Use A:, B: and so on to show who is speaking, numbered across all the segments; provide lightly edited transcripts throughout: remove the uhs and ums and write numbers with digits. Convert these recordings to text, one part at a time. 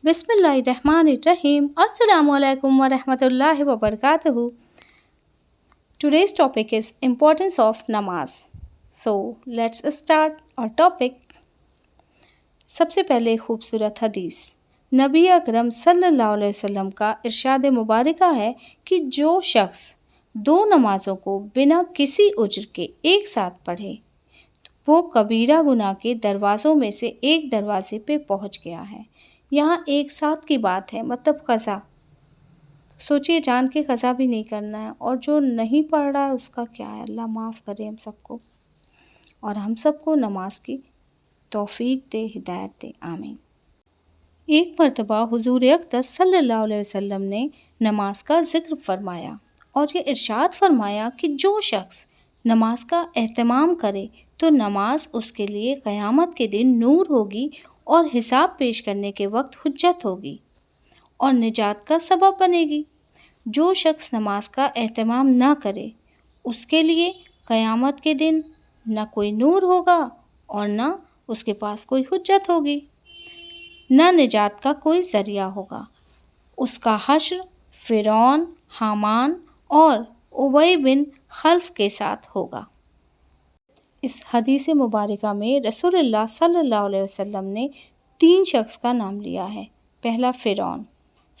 A: Bismillahirrahmanirrahim. Assalamu alaikum wa rahmatullahi wa barakatuhu. Today's topic is importance of namaz. So let's start our topic. सबसे पहले खूबसूरत हदीस नबी अकरम सल्लल्लाहु अलैहि वसल्लम का इरशाद मुबारका है कि जो शख्स दो नमाज़ों को बिना किसी उज्र के एक साथ पढ़े वो कबीरा गुनाह के दरवाज़ों में से एक दरवाजे पे पहुंच गया है। यहाँ एक साथ की बात है, मतलब क़ज़ा। सोचिए, जान के क़ज़ा भी नहीं करना है, और जो नहीं पढ़ रहा है उसका क्या है। अल्लाह माफ़ करे हम सबको और हम सबको नमाज की तौफ़ीक दे, हिदायत दे, आमीन। एक मरतबा हुज़ूर अक़दस सल्लल्लाहु अलैहि वसल्लम ने नमाज का ज़िक्र फरमाया और ये इरशाद फरमाया कि जो शख्स नमाज का एहतमाम करे तो नमाज उसके लिए क़यामत के दिन नूर होगी और हिसाब पेश करने के वक्त हुज्जत होगी और निजात का सबब बनेगी। जो शख्स नमाज का एहतमाम ना करे उसके लिए क़यामत के दिन न कोई नूर होगा और न उसके पास कोई हुज्जत होगी, न निजात का कोई ज़रिया होगा। उसका हश्र फ़िरौन, हामान और उबय बिन खल्फ के साथ होगा। इस हदीस मुबारका में रसूलुल्लाह सल्लल्लाहु अलैहि वसल्लम ने तीन शख्स का नाम लिया है। पहला फ़िरौन।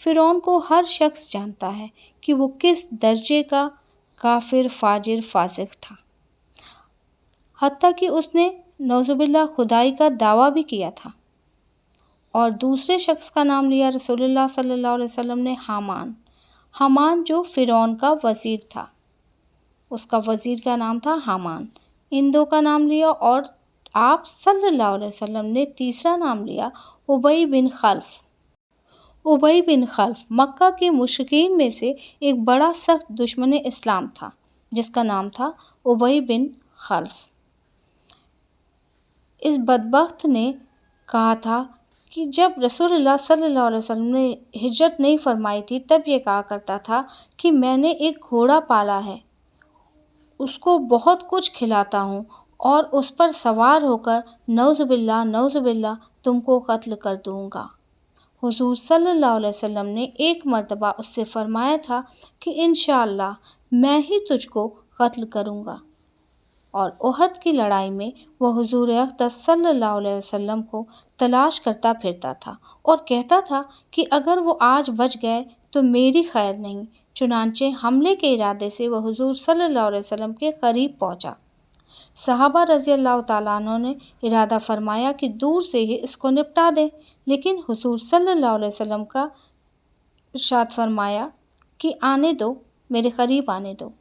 A: फ़िरौन को हर शख्स जानता है कि वो किस दर्जे का काफिर, फाजिर, फासिक था, हत्ता कि उसने नौज़ुबिल्लाह खुदाई का दावा भी किया था। और दूसरे शख्स का नाम लिया रसूलुल्लाह सल्लल्लाहु अलैहि वसल्लम ने हामान। हामान जो फ़िरौन का वज़ीर था, उसका वज़ीर का नाम था हामान। इन दो का नाम लिया और आप सल्लल्लाहु अलैहि वसल्लम ने तीसरा नाम लिया उबय बिन खल्फ। उबय बिन खल्फ मक्का के मुशरिकीन में से एक बड़ा सख्त दुश्मन इस्लाम था जिसका नाम था उबय बिन खल्फ। इस बदबख्त ने कहा था कि जब रसूलुल्लाह सल्लल्लाहु अलैहि वसल्लम ने हिजरत नहीं फरमाई थी तब ये कहा करता था कि मैंने एक घोड़ा पाला है, उसको बहुत कुछ खिलाता हूँ और उस पर सवार होकर नौज़ुबिल्लाह तुमको कत्ल कर दूँगा। हुज़ूर सल्लल्लाहु अलैहि वसल्लम ने एक मरतबा उससे फरमाया था कि इंशाअल्लाह मैं ही तुझको कत्ल करूँगा। और उहद की लड़ाई में वह हुज़ूर अक़दस सल्लल्लाहु अलैहि वसल्लम को तलाश करता फिरता था और कहता था कि अगर वो आज बच गए तो मेरी खैर नहीं। चुनांचे हमले के इरादे से वह हुज़ूर सल्लल्लाहु अलैहि वसल्लम के करीब पहुंचा। सहाबा रज़ी अल्लाह तआला अन्हु ने इरादा फरमाया कि दूर से ही इसको निपटा दें, लेकिन हुज़ूर सल्लल्लाहु अलैहि वसल्लम का इरशाद फरमाया कि आने दो, मेरे करीब आने दो।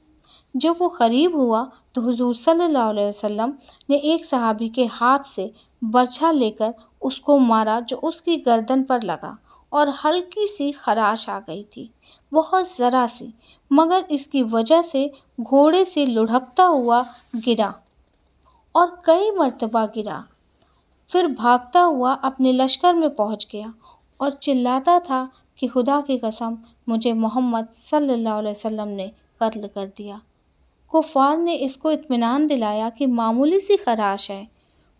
A: जब वो करीब हुआ तो हुज़ूर सल्लल्लाहु अलैहि वसल्लम ने एक सहाबी के हाथ से बर्छा लेकर उसको मारा जो उसकी गर्दन पर लगा और हल्की सी खराश आ गई थी, बहुत ज़रा सी, मगर इसकी वजह से घोड़े से लुढ़कता हुआ गिरा और कई मरतबा गिरा। फिर भागता हुआ अपने लश्कर में पहुंच गया और चिल्लाता था कि खुदा की कसम, मुझे मोहम्मद सल्लल्लाहु अलैहि वसल्लम ने कत्ल कर दिया। कुफ़ार ने इसको इत्मीनान दिलाया कि मामूली सी खराश है,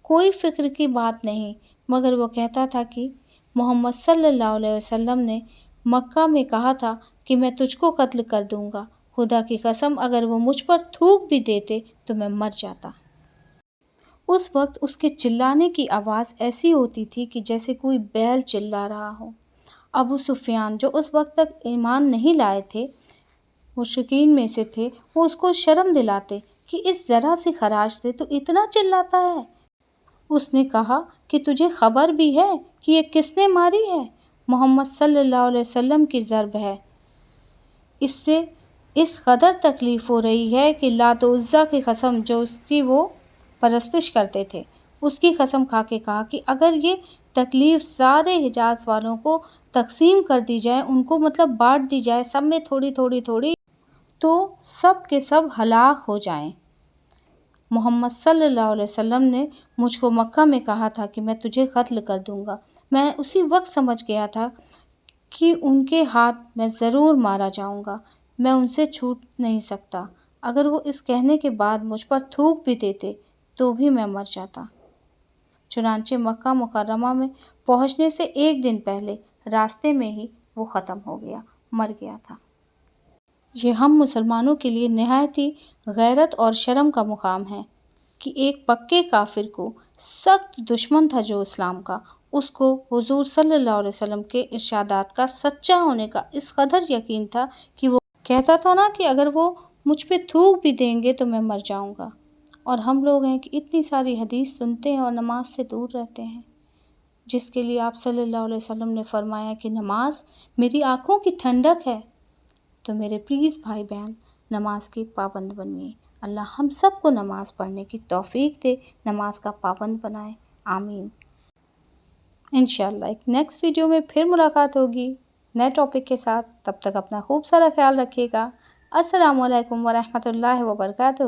A: कोई फ़िक्र की बात नहीं, मगर वो कहता था कि मोहम्मद सल्लल्लाहु अलैहि वसल्लम ने मक्का में कहा था कि मैं तुझको कत्ल कर दूंगा। खुदा की कसम, अगर वो मुझ पर थूक भी देते तो मैं मर जाता। उस वक्त उसके चिल्लाने की आवाज़ ऐसी होती थी कि जैसे कोई बैल चिल्ला रहा हो। अबू सुफियान, जो उस वक्त तक ईमान नहीं लाए थे, मुशरिकीन में से थे, वो उसको शर्म दिलाते कि इस ज़रा सी खराश से तो इतना चिल्लाता है। उसने कहा कि तुझे खबर भी है कि ये किसने मारी है? मोहम्मद सल्लल्लाहु अलैहि वसल्लम की ज़र्ब है। इससे इस कदर तकलीफ़ हो रही है कि लात उज़्ज़ा की कसम जो उसकी वो परस्तिश करते थे, उसकी कसम खा के कहा कि अगर ये तकलीफ़ सारे हिजाज़ वालों को तकसीम कर दी जाए, उनको मतलब बांट दी जाए सब में थोड़ी थोड़ी थोड़ी, तो सब के सब हलाक हो जाएं। मोहम्मद सल्लल्लाहु अलैहि वसल्लम ने मुझको मक्का में कहा था कि मैं तुझे कत्ल कर दूंगा। मैं उसी वक्त समझ गया था कि उनके हाथ मैं ज़रूर मारा जाऊंगा, मैं उनसे छूट नहीं सकता। अगर वो इस कहने के बाद मुझ पर थूक भी देते तो भी मैं मर जाता। چنانچہ مکہ مکرمہ میں پہنچنے سے ایک دن پہلے راستے میں ہی وہ ختم ہو گیا، مر گیا تھا۔ یہ ہم مسلمانوں کے لیے نہایت ہی غیرت اور شرم کا مقام ہے کہ ایک پکے کافر کو، سخت دشمن تھا جو اسلام کا، اس کو حضور صلی اللہ علیہ وسلم کے ارشادات کا سچا ہونے کا اس قدر یقین تھا کہ وہ کہتا تھا نا کہ اگر وہ مجھ پہ تھوک بھی دیں گے تو میں مر جاؤں گا۔ اور ہم لوگ ہیں کہ اتنی ساری حدیث سنتے ہیں اور نماز سے دور رہتے ہیں، جس کے لیے آپ صلی اللہ علیہ وسلم نے فرمایا کہ نماز میری آنکھوں کی ٹھنڈک ہے۔ تو میرے پلیز بھائی بہن، نماز کی پابند بنیے۔ اللہ ہم سب کو نماز پڑھنے کی توفیق دے، نماز کا پابند بنائے، آمین۔ انشاءاللہ ایک نیکسٹ ویڈیو میں پھر ملاقات ہوگی نئے ٹاپک کے ساتھ۔ تب تک اپنا خوب سارا خیال رکھیے گا۔ السلام علیکم ورحمۃ اللہ وبرکاتہ۔